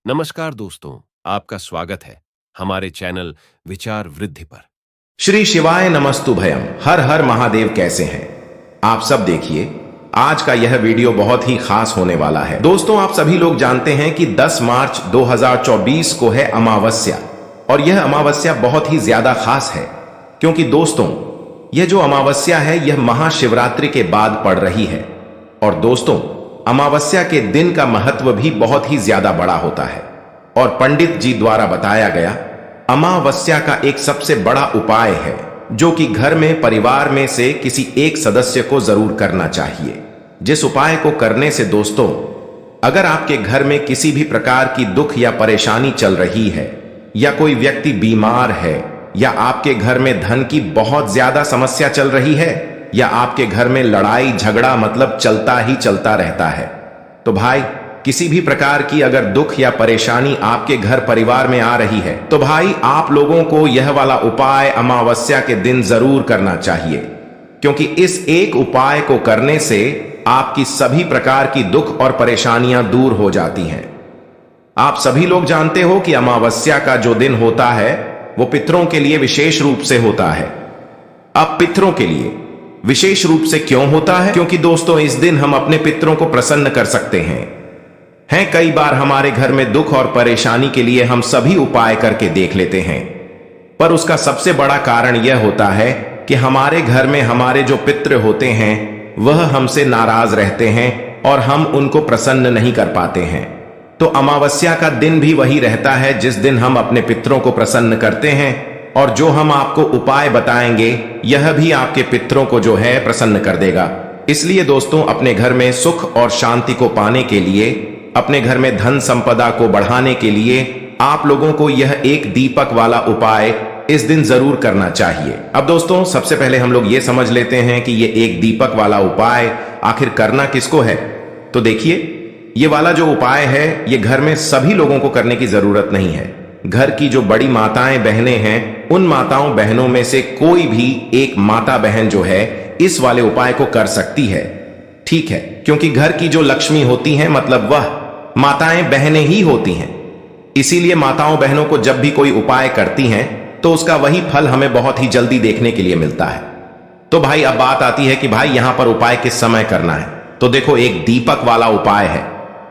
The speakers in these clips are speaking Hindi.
नमस्कार दोस्तों, आपका स्वागत है हमारे चैनल विचार वृद्धि पर। श्री शिवाय नमस्तु भयम। हर हर महादेव। कैसे हैं आप सब? देखिए, आज का यह वीडियो बहुत ही खास होने वाला है। दोस्तों, आप सभी लोग जानते हैं कि 10 मार्च 2024 को है अमावस्या, और यह अमावस्या बहुत ही ज्यादा खास है क्योंकि दोस्तों, यह जो अमावस्या है यह महाशिवरात्रि के बाद पड़ रही है। और दोस्तों, अमावस्या के दिन का महत्व भी बहुत ही ज्यादा बड़ा होता है और पंडित जी द्वारा बताया गया अमावस्या का एक सबसे बड़ा उपाय है जो कि घर में परिवार में से किसी एक सदस्य को जरूर करना चाहिए। जिस उपाय को करने से दोस्तों, अगर आपके घर में किसी भी प्रकार की दुख या परेशानी चल रही है, या कोई व्यक्ति बीमार है, या आपके घर में धन की बहुत ज्यादा समस्या चल रही है, या आपके घर में लड़ाई झगड़ा मतलब चलता ही चलता रहता है, तो भाई किसी भी प्रकार की अगर दुख या परेशानी आपके घर परिवार में आ रही है, तो भाई आप लोगों को यह वाला उपाय अमावस्या के दिन जरूर करना चाहिए, क्योंकि इस एक उपाय को करने से आपकी सभी प्रकार की दुख और परेशानियां दूर हो जाती हैं। आप सभी लोग जानते हो कि अमावस्या का जो दिन होता है वो पितरों के लिए विशेष रूप से होता है। अब पितरों के लिए विशेष रूप से क्यों होता है? क्योंकि दोस्तों, इस दिन हम अपने पितरों को प्रसन्न कर सकते हैं। कई बार हमारे घर में दुख और परेशानी के लिए हम सभी उपाय करके देख लेते हैं, पर उसका सबसे बड़ा कारण यह होता है कि हमारे घर में हमारे जो पितृ होते हैं वह हमसे नाराज रहते हैं और हम उनको प्रसन्न नहीं कर पाते हैं। तो अमावस्या का दिन भी वही रहता है जिस दिन हम अपने पितरों को प्रसन्न करते हैं, और जो हम आपको उपाय बताएंगे यह भी आपके पितरों को जो है प्रसन्न कर देगा। इसलिए दोस्तों, अपने घर में सुख और शांति को पाने के लिए, अपने घर में धन संपदा को बढ़ाने के लिए आप लोगों को यह एक दीपक वाला उपाय इस दिन जरूर करना चाहिए। अब दोस्तों, सबसे पहले हम लोग ये समझ लेते हैं कि ये एक दीपक वाला उपाय आखिर करना किसको है। तो देखिए, ये वाला जो उपाय है ये घर में सभी लोगों को करने की जरूरत नहीं है। घर की जो बड़ी माताएं बहनें हैं, उन माताओं बहनों में से कोई भी एक माता बहन जो है इस वाले उपाय को कर सकती है। ठीक है, क्योंकि घर की जो लक्ष्मी होती हैं मतलब वह माताएं बहनें ही होती हैं। इसीलिए माताओं बहनों को जब भी कोई उपाय करती हैं तो उसका वही फल हमें बहुत ही जल्दी देखने के लिए मिलता है। तो भाई अब बात आती है कि भाई यहां पर उपाय किस समय करना है। तो देखो, एक दीपक वाला उपाय है,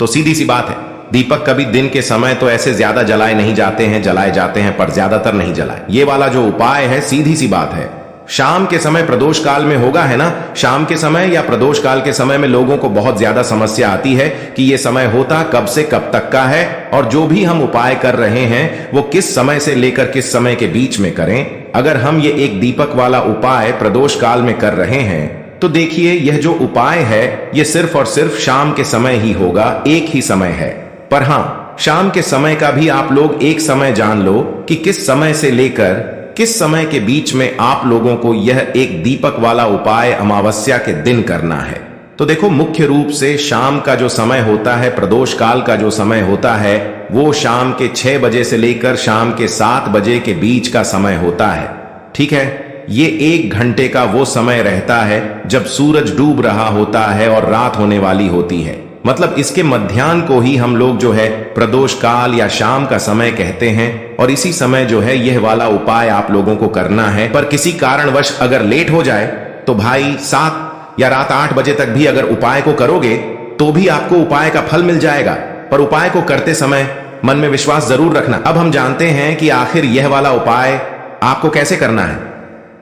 तो सीधी सी बात है, दीपक कभी दिन के समय तो ऐसे ज्यादा जलाए नहीं जाते हैं, जलाए जाते हैं पर ज्यादातर नहीं जलाए। ये वाला जो उपाय है सीधी सी बात है, शाम के समय प्रदोष काल में होगा, है ना। शाम के समय या प्रदोष काल के समय में लोगों को बहुत ज्यादा समस्या आती है कि ये समय होता कब से कब तक का है, और जो भी हम उपाय कर रहे हैं वो किस समय से लेकर किस समय के बीच में करें। अगर हम ये एक दीपक वाला उपाय प्रदोष काल में कर रहे हैं तो देखिए, यह जो उपाय है ये सिर्फ और सिर्फ शाम के समय ही होगा, एक ही समय है। पर हां, शाम के समय का भी आप लोग एक समय जान लो कि किस समय से लेकर किस समय के बीच में आप लोगों को यह एक दीपक वाला उपाय अमावस्या के दिन करना है। तो देखो, मुख्य रूप से शाम का जो समय होता है, प्रदोष काल का जो समय होता है, वो शाम के 6 बजे से लेकर शाम के 7 बजे के बीच का समय होता है। ठीक है, ये 1 घंटे का वो समय रहता है जब सूरज डूब रहा होता है और रात होने वाली होती है। मतलब इसके मध्याह्न को ही हम लोग जो है प्रदोष काल या शाम का समय कहते हैं, और इसी समय जो है यह वाला उपाय आप लोगों को करना है। पर किसी कारणवश अगर लेट हो जाए तो भाई 7 या रात 8 बजे तक भी अगर उपाय को करोगे तो भी आपको उपाय का फल मिल जाएगा। पर उपाय को करते समय मन में विश्वास जरूर रखना। अब हम जानते हैं कि आखिर यह वाला उपाय आपको कैसे करना है।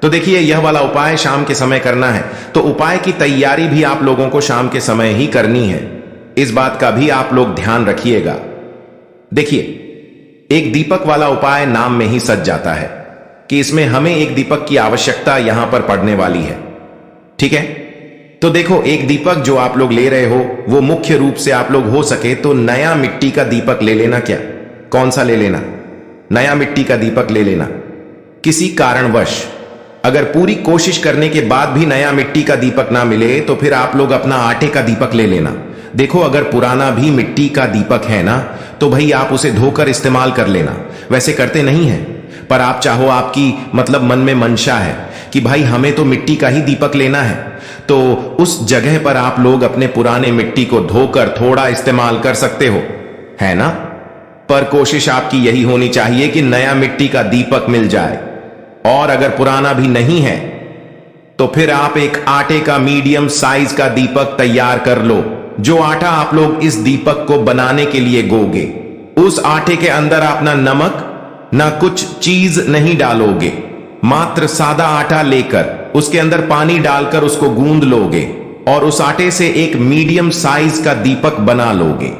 तो देखिए, यह वाला उपाय शाम के समय करना है, तो उपाय की तैयारी भी आप लोगों को शाम के समय ही करनी है। इस बात का भी आप लोग ध्यान रखिएगा। देखिए, एक दीपक वाला उपाय नाम में ही सज जाता है कि इसमें हमें एक दीपक की आवश्यकता यहां पर पड़ने वाली है। ठीक है, तो देखो, एक दीपक जो आप लोग ले रहे हो वो मुख्य रूप से आप लोग हो सके तो नया मिट्टी का दीपक ले लेना। क्या, कौन सा ले लेना? नया मिट्टी का दीपक ले लेना। किसी कारणवश अगर पूरी कोशिश करने के बाद भी नया मिट्टी का दीपक ना मिले तो फिर आप लोग अपना आटे का दीपक ले लेना। देखो, अगर पुराना भी मिट्टी का दीपक है ना तो भाई आप उसे धोकर इस्तेमाल कर लेना। वैसे करते नहीं है, पर आप चाहो, आपकी मतलब मन में मंशा है कि भाई हमें तो मिट्टी का ही दीपक लेना है, तो उस जगह पर आप लोग अपने पुराने मिट्टी को धोकर थोड़ा इस्तेमाल कर सकते हो, है ना। पर कोशिश आपकी यही होनी चाहिए कि नया मिट्टी का दीपक मिल जाए, और अगर पुराना भी नहीं है तो फिर आप एक आटे का मीडियम साइज का दीपक तैयार कर लो। जो आटा आप लोग इस दीपक को बनाने के लिए गोगे, उस आटे के अंदर आप ना नमक ना कुछ चीज नहीं डालोगे, मात्र सादा आटा लेकर उसके अंदर पानी डालकर उसको गूंद लोगे और उस आटे से एक मीडियम साइज का दीपक बना लोगे।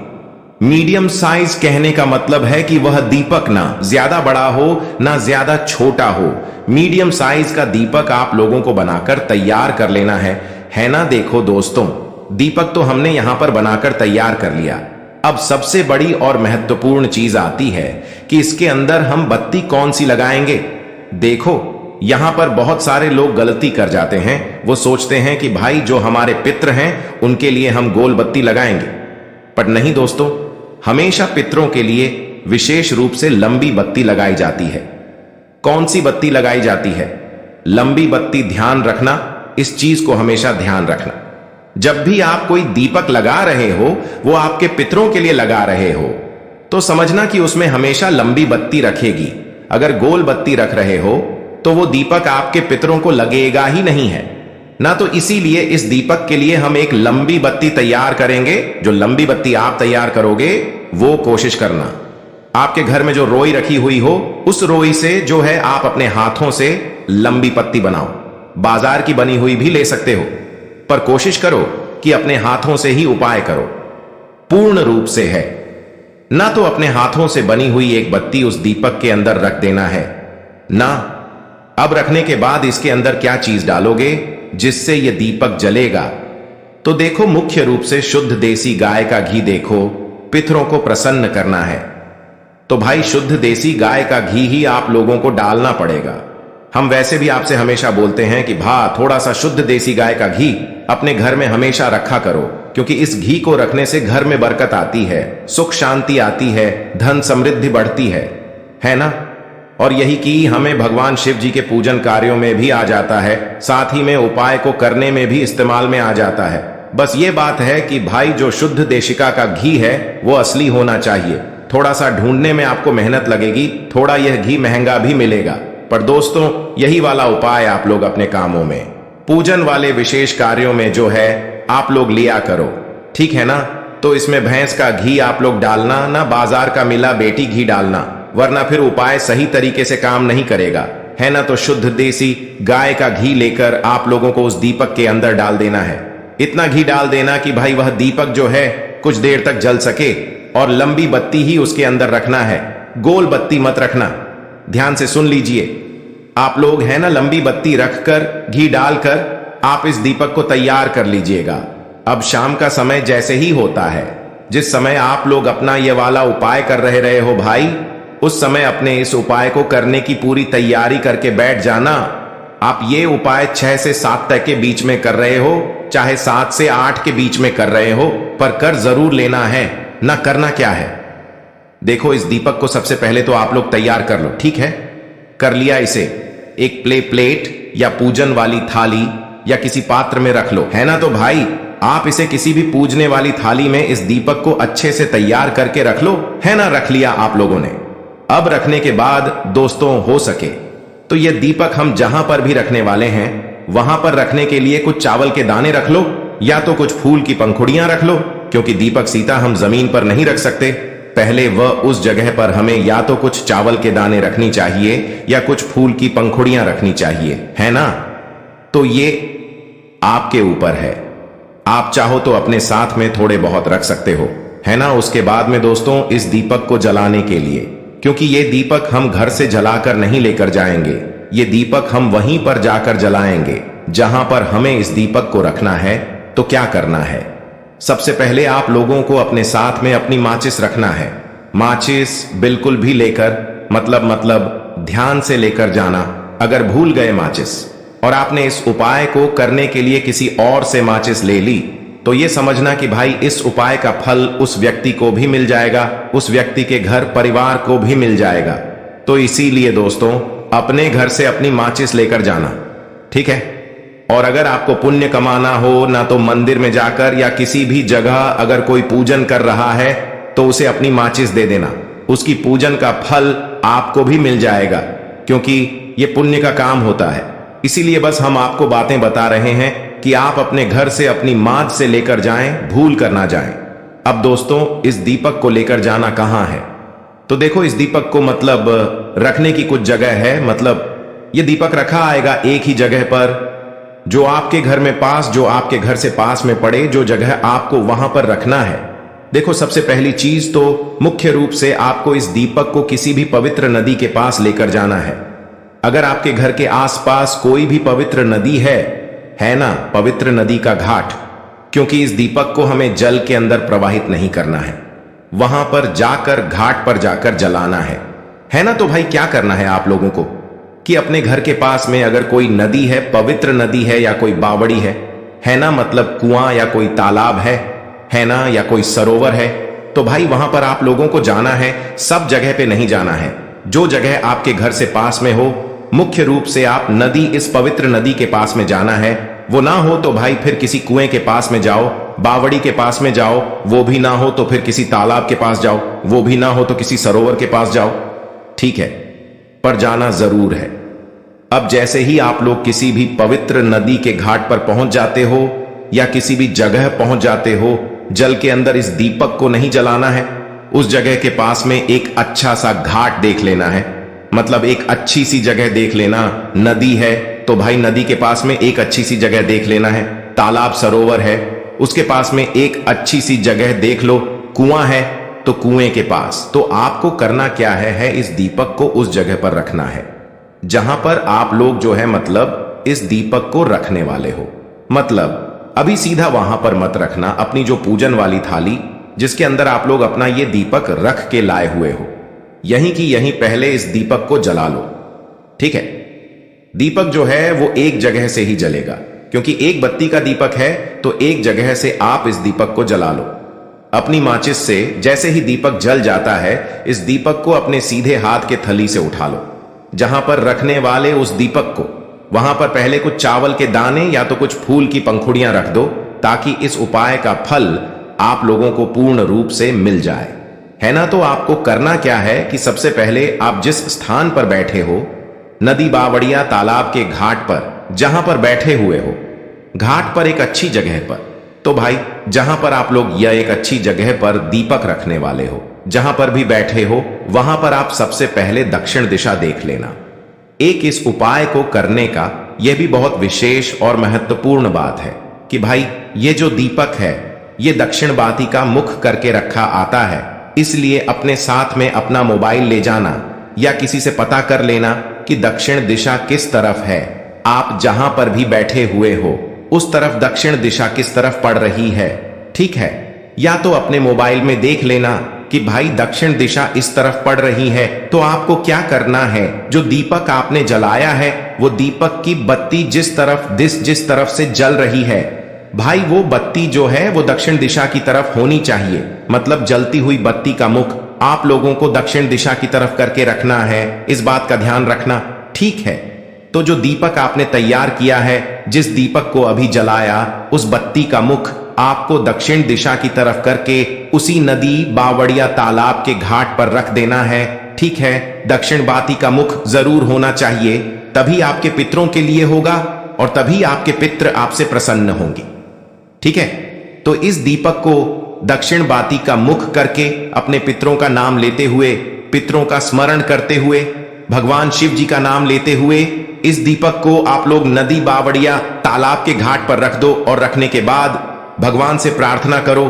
मीडियम साइज कहने का मतलब है कि वह दीपक ना ज्यादा बड़ा हो ना ज्यादा छोटा हो। मीडियम साइज का दीपक आप लोगों को बनाकर तैयार कर लेना है ना। देखो दोस्तों, दीपक तो हमने यहां पर बनाकर तैयार कर लिया। अब सबसे बड़ी और महत्वपूर्ण चीज आती है कि इसके अंदर हम बत्ती कौन सी लगाएंगे। देखो, यहां पर बहुत सारे लोग गलती कर जाते हैं। वो सोचते हैं कि भाई जो हमारे पितृ हैं उनके लिए हम गोल बत्ती लगाएंगे, पर नहीं दोस्तों, हमेशा पितरों के लिए विशेष रूप से लंबी बत्ती लगाई जाती है। कौन सी बत्ती लगाई जाती है? लंबी बत्ती। ध्यान रखना, इस चीज को हमेशा ध्यान रखना। जब भी आप कोई दीपक लगा रहे हो, वो आपके पितरों के लिए लगा रहे हो, तो समझना कि उसमें हमेशा लंबी बत्ती रखेगी। अगर गोल बत्ती रख रहे हो तो वो दीपक आपके पितरों को लगेगा ही नहीं है ना। तो इसीलिए इस दीपक के लिए हम एक लंबी बत्ती तैयार करेंगे। जो लंबी बत्ती आप तैयार करोगे, वो कोशिश करना आपके घर में जो रोई रखी हुई हो, उस रोई से जो है आप अपने हाथों से लंबी पत्ती बनाओ। बाजार की बनी हुई भी ले सकते हो, पर कोशिश करो कि अपने हाथों से ही उपाय करो, पूर्ण रूप से है ना। तो अपने हाथों से बनी हुई एक बत्ती उस दीपक के अंदर रख देना है ना। अब रखने के बाद इसके अंदर क्या चीज डालोगे जिससे यह दीपक जलेगा? तो देखो, मुख्य रूप से शुद्ध देसी गाय का घी। देखो, पितरों को प्रसन्न करना है तो भाई शुद्ध देसी गाय का घी ही आप लोगों को डालना पड़ेगा। हम वैसे भी आपसे हमेशा बोलते हैं कि थोड़ा सा शुद्ध देसी गाय का घी अपने घर में हमेशा रखा करो, क्योंकि इस घी को रखने से घर में बरकत आती है, सुख शांति आती है, धन समृद्धि बढ़ती है ना। और यही की हमें भगवान शिव जी के पूजन कार्यों में भी आ जाता है, साथ ही में उपाय को करने में भी इस्तेमाल में आ जाता है। बस ये बात है कि भाई जो शुद्ध देशिका का घी है वो असली होना चाहिए। थोड़ा सा ढूंढने में आपको मेहनत लगेगी, थोड़ा यह घी महंगा भी मिलेगा, पर दोस्तों यही वाला उपाय आप लोग अपने कामों में, पूजन वाले विशेष कार्यों में जो है आप लोग लिया करो, ठीक है ना। तो इसमें भैंस का घी आप लोग डालना ना, बाजार का मिला बेटी घी डालना, वरना फिर उपाय सही तरीके से काम नहीं करेगा, है ना। तो शुद्ध देसी गाय का घी लेकर आप लोगों को उस दीपक के अंदर डाल देना है। इतना घी डाल देना कि भाई वह दीपक जो है कुछ देर तक जल सके, और लंबी बत्ती ही उसके अंदर रखना है, गोल बत्ती मत रखना। ध्यान से सुन लीजिए आप लोग, है ना। लंबी बत्ती रखकर घी डालकर आप इस दीपक को तैयार कर लीजिएगा। अब शाम का समय जैसे ही होता है, जिस समय आप लोग अपना ये वाला उपाय कर रहे हो भाई, उस समय अपने इस उपाय को करने की पूरी तैयारी करके बैठ जाना। आप ये उपाय 6 से 7 तक के बीच में कर रहे हो, चाहे 7 से 8 के बीच में कर रहे हो, पर कर जरूर लेना है ना। करना क्या है, देखो, इस दीपक को सबसे पहले तो आप लोग तैयार कर लो, ठीक है। कर लिया इसे, एक प्लेट या पूजन वाली थाली या किसी पात्र में रख लो, है ना। तो भाई आप इसे किसी भी पूजने वाली थाली में इस दीपक को अच्छे से तैयार करके रख लो, है ना। रख लिया आप लोगों ने। अब रखने के बाद दोस्तों, हो सके तो यह दीपक हम जहां पर भी रखने वाले हैं वहां पर रखने के लिए कुछ चावल के दाने रख लो, या तो कुछ फूल की पंखुड़ियां रख लो, क्योंकि दीपक सीता हम जमीन पर नहीं रख सकते। पहले वह उस जगह पर हमें या तो कुछ चावल के दाने रखनी चाहिए या कुछ फूल की पंखुड़ियां रखनी चाहिए, है ना। तो ये आपके ऊपर है, आप चाहो तो अपने साथ में थोड़े बहुत रख सकते हो, है ना। उसके बाद में दोस्तों, इस दीपक को जलाने के लिए, क्योंकि ये दीपक हम घर से जलाकर नहीं लेकर जाएंगे, ये दीपक हम वहीं पर जाकर जलाएंगे जहां पर हमें इस दीपक को रखना है। तो क्या करना है, सबसे पहले आप लोगों को अपने साथ में अपनी माचिस रखना है। माचिस बिल्कुल भी लेकर मतलब ध्यान से लेकर जाना। अगर भूल गए माचिस और आपने इस उपाय को करने के लिए किसी और से माचिस ले ली, तो ये समझना कि भाई इस उपाय का फल उस व्यक्ति को भी मिल जाएगा, उस व्यक्ति के घर परिवार को भी मिल जाएगा। तो इसीलिए दोस्तों, अपने घर से अपनी माचिस लेकर जाना, ठीक है। और अगर आपको पुण्य कमाना हो ना, तो मंदिर में जाकर या किसी भी जगह अगर कोई पूजन कर रहा है तो उसे अपनी माचिस दे देना, उसकी पूजन का फल आपको भी मिल जाएगा, क्योंकि ये पुण्य का काम होता है। इसीलिए बस हम आपको बातें बता रहे हैं कि आप अपने घर से अपनी माज से लेकर जाएं, भूल कर ना जाएं। अब दोस्तों, इस दीपक को लेकर जाना कहां है? तो देखो, इस दीपक को मतलब रखने की कुछ जगह है। मतलब ये दीपक रखा आएगा एक ही जगह पर, जो आपके घर में पास, जो आपके घर से पास में पड़े, जो जगह आपको वहां पर रखना है। देखो, सबसे पहली चीज तो मुख्य रूप से आपको इस दीपक को किसी भी पवित्र नदी के पास लेकर जाना है। अगर आपके घर के आसपास कोई भी पवित्र नदी है ना, पवित्र नदी का घाट, क्योंकि इस दीपक को हमें जल के अंदर प्रवाहित नहीं करना है, वहां पर जाकर, घाट पर जाकर जलाना है ना। तो भाई क्या करना है आप लोगों को कि अपने घर के पास में अगर कोई नदी है, पवित्र नदी है या कोई बावड़ी है ना, मतलब कुआं या कोई तालाब है ना, या कोई सरोवर है, तो भाई वहां पर आप लोगों को जाना है। सब जगह पे नहीं जाना है, जो जगह आपके घर से पास में हो, मुख्य रूप से आप नदी, इस पवित्र नदी के पास में जाना है। वो ना हो तो भाई फिर किसी कुएं के पास में जाओ, बावड़ी के पास में जाओ, वो भी ना हो तो फिर किसी तालाब के पास जाओ, वो भी ना हो तो किसी सरोवर के पास जाओ, ठीक है, पर जाना जरूर है। अब जैसे ही आप लोग किसी भी पवित्र नदी के घाट पर पहुंच जाते हो या किसी भी जगह पहुंच जाते हो, जल के अंदर इस दीपक को नहीं जलाना है। उस जगह के पास में एक अच्छा सा घाट देख लेना है, मतलब एक अच्छी सी जगह देख लेना। नदी है तो भाई नदी के पास में एक अच्छी सी जगह देख लेना है। तालाब, सरोवर है, उसके पास में एक अच्छी सी जगह देख लो। कुआं है तो कुएं के पास। तो आपको करना क्या है इस दीपक को उस जगह पर रखना है जहां पर आप लोग जो है मतलब इस दीपक को रखने वाले हो। मतलब अभी सीधा वहां पर मत रखना अपनी जो पूजन वाली थाली जिसके अंदर आप लोग अपना ये दीपक रख के लाए हुए हो, यहीं की यहीं पहले इस दीपक को जला लो, ठीक है। दीपक जो है वो एक जगह से ही जलेगा, क्योंकि एक बत्ती का दीपक है तो एक जगह से आप इस दीपक को जला लो अपनी माचिस से। जैसे ही दीपक जल जाता है, इस दीपक को अपने सीधे हाथ के थली से उठा लो। जहां पर रखने वाले उस दीपक को, वहां पर पहले कुछ चावल के दाने या तो कुछ फूल की पंखुड़ियां रख दो, ताकि इस उपाय का फल आप लोगों को पूर्ण रूप से मिल जाए, है ना। तो आपको करना क्या है कि सबसे पहले आप जिस स्थान पर बैठे हो, नदी, बावड़िया, तालाब के घाट पर जहां पर बैठे हुए हो, घाट पर एक अच्छी जगह पर, तो भाई जहां पर आप लोग यह एक अच्छी जगह पर दीपक रखने वाले हो, जहां पर भी बैठे हो, वहां पर आप सबसे पहले दक्षिण दिशा देख लेना। एक इस उपाय को करने का यह भी बहुत विशेष और महत्वपूर्ण बात है कि भाई ये जो दीपक है ये दक्षिण बाती का मुख करके रखा आता है। इसलिए अपने साथ में अपना मोबाइल ले जाना या किसी से पता कर लेना कि दक्षिण दिशा किस तरफ है। आप जहां पर भी बैठे हुए हो उस तरफ दक्षिण दिशा किस तरफ पड़ रही है, ठीक है। या तो अपने मोबाइल में देख लेना कि भाई दक्षिण दिशा इस तरफ पड़ रही है, तो आपको क्या करना है, जो दीपक आपने जलाया है वो दीपक की बत्ती जिस तरफ से जल रही है, भाई वो बत्ती जो है वो दक्षिण दिशा की तरफ होनी चाहिए। मतलब जलती हुई बत्ती का मुख आप लोगों को दक्षिण दिशा की तरफ करके रखना है। इस बात का ध्यान रखना, ठीक है। तो जो दीपक आपने तैयार किया है, जिस दीपक को अभी जलाया, उस बत्ती का मुख आपको दक्षिण दिशा की तरफ करके उसी नदी, बावड़िया, तालाब के घाट पर रख देना है, ठीक है। दक्षिण बाती का मुख जरूर होना चाहिए, तभी आपके पितरों के लिए होगा और तभी आपके पितर आपसे प्रसन्न होंगे, ठीक है। तो इस दीपक को दक्षिण बाती का मुख करके अपने पितरों का नाम लेते हुए, पितरों का स्मरण करते हुए, भगवान शिव जी का नाम लेते हुए इस दीपक को आप लोग नदी, बावड़िया, तालाब के घाट पर रख दो। और रखने के बाद भगवान से प्रार्थना करो,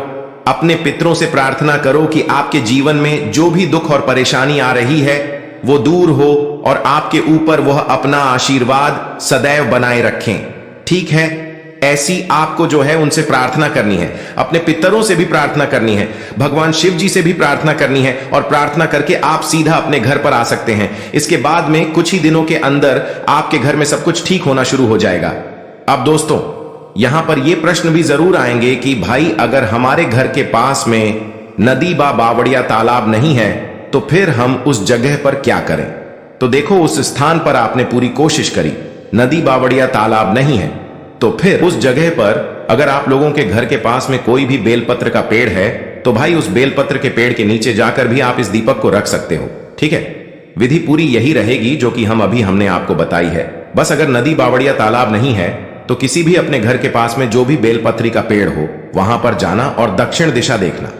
अपने पितरों से प्रार्थना करो कि आपके जीवन में जो भी दुख और परेशानी आ रही है वो दूर हो और आपके ऊपर वह अपना आशीर्वाद सदैव बनाए रखें, ठीक है। ऐसी आपको जो है उनसे प्रार्थना करनी है, अपने पितरों से भी प्रार्थना करनी है, भगवान शिव जी से भी प्रार्थना करनी है, और प्रार्थना करके आप सीधा अपने घर पर आ सकते हैं। इसके बाद में कुछ ही दिनों के अंदर आपके घर में सब कुछ ठीक होना शुरू हो जाएगा। अब दोस्तों, यहां पर यह प्रश्न भी जरूर आएंगे कि भाई अगर हमारे घर के पास में नदी, बावड़िया, तालाब नहीं है तो फिर हम उस जगह पर क्या करें। तो देखो, उस स्थान पर आपने पूरी कोशिश करी, नदी, बावड़िया, तालाब नहीं है, तो फिर उस जगह पर अगर आप लोगों के घर के पास में कोई भी बेलपत्र का पेड़ है तो भाई उस बेलपत्र के पेड़ के नीचे जाकर भी आप इस दीपक को रख सकते हो। ठीक है, विधि पूरी यही रहेगी जो कि हमने आपको बताई है। बस अगर नदी, बावड़ या तालाब नहीं है तो किसी भी अपने घर के पास में जो भी बेलपत्री का पेड़ हो वहां पर जाना और दक्षिण दिशा देखना।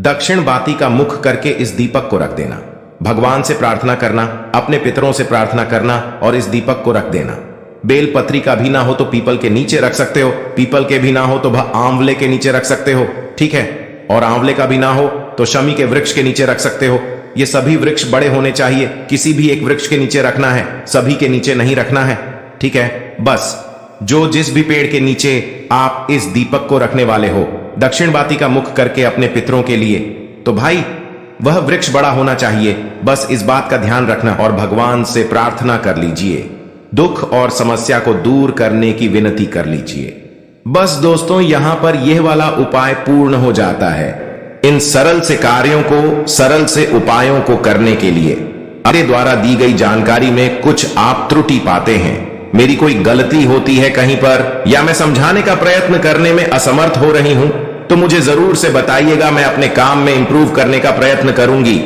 दक्षिण बाती का मुख करके इस दीपक को रख देना। भगवान से प्रार्थना करना, अपने पितरों से प्रार्थना करना और इस दीपक को रख देना। बेलपत्री का भी ना हो तो पीपल के नीचे रख सकते हो, पीपल के भी ना हो तो आंवले के नीचे रख सकते हो। ठीक है, और आंवले का भी ना हो तो शमी के वृक्ष के नीचे रख सकते हो। ये सभी वृक्ष बड़े होने चाहिए, किसी भी एक वृक्ष के नीचे रखना है, सभी के नीचे नहीं रखना है। ठीक है, बस जो जिस भी पेड़ के नीचे आप इस दीपक को रखने वाले हो दक्षिण बाती का मुख करके अपने पितरों के लिए, तो भाई वह वृक्ष बड़ा होना चाहिए। बस इस बात का ध्यान रखना और भगवान से प्रार्थना कर लीजिए, दुख और समस्या को दूर करने की विनती कर लीजिए। बस दोस्तों, यहां पर यह वाला उपाय पूर्ण हो जाता है। इन सरल से कार्यों को, सरल से उपायों को करने के लिए मेरे द्वारा दी गई जानकारी में कुछ आप त्रुटि पाते हैं, मेरी कोई गलती होती है कहीं पर, या मैं समझाने का प्रयत्न करने में असमर्थ हो रही हूं, तो मुझे जरूर से बताइएगा। मैं अपने काम में इंप्रूव करने का प्रयत्न करूंगी।